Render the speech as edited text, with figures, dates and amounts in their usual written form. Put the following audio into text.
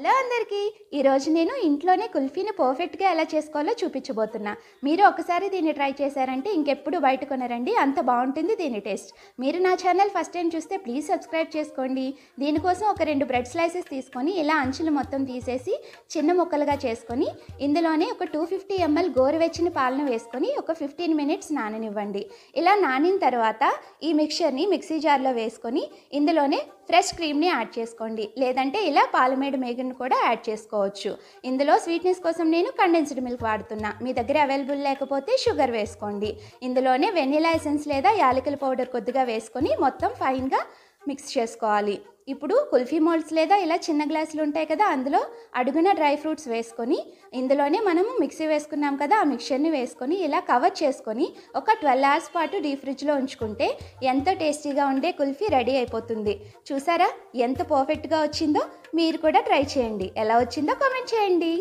Hello అందరికీ ఈరోజు నేను ఇంట్లోనే కుల్ఫీని పర్ఫెక్ట్గా ఎలా చేసుకోవాలో చూపించబోతున్నా. మీరు ఒకసారి దీన్ని ట్రై చేశారంటే ఇంకెప్పుడు బయట కొనరండి, అంత బాగుంటుంది దీని టేస్ట్. మీరు నా ఛానల్ ఫస్ట్ టైం చూస్తే ప్లీజ్ సబ్స్క్రైబ్ చేసుకోండి. దీనికోసం ఒక 2 బ్రెడ్ స్లైసెస్ తీసుకొని ఇలా అంచులు మొత్తం తీసేసి చిన్న ముక్కలుగా చేసుకొని ఇందులోనే ఒక 250 ml గోరువెచ్చని పాలను వేసుకొని ఒక 15 మినిట్స్ నాననివ్వండి. ఇలా నానిన తర్వాత ఈ మిక్చర్ని మిక్సీ జార్లో వేసుకొని ఇందులోనే ఫ్రెష్ క్రీమ్ని యాడ్ చేసుకోండి, లేదంటే ఇలా పాలమేడ మేగను కూడా యాడ్ చేసుకోవచ్చు. ఇందులో స్వీట్నెస్ కోసం నేను కండెన్స్డ్ మిల్క్ వాడుతున్నా, మీ దగ్గర అవైలబుల్ లేకపోతే షుగర్ వేసుకోండి. ఇందులోనే వెనిలా ఎసెన్స్ లేదా యాలకుల పౌడర్ కొద్దిగా వేసుకొని మొత్తం ఫైన్గా మిక్స్ చేసుకోవాలి. ఇప్పుడు కుల్ఫీ మోల్డ్స్ లేదా ఇలా చిన్న గ్లాసులు ఉంటాయి కదా, అందులో అడుగున డ్రై ఫ్రూట్స్ వేసుకొని ఇందులోనే మనము మిక్సీ వేసుకున్నాం కదా, ఆ మిక్చర్ని వేసుకొని ఇలా కవర్ చేసుకొని ఒక 12 hours పాటు డీప్ ఫ్రిడ్జ్లో ఉంచుకుంటే ఎంతో టేస్టీగా ఉండే కుల్ఫీ రెడీ అయిపోతుంది. చూసారా ఎంత పర్ఫెక్ట్గా వచ్చిందో? మీరు కూడా ట్రై చేయండి, ఎలా వచ్చిందో కామెంట్ చేయండి.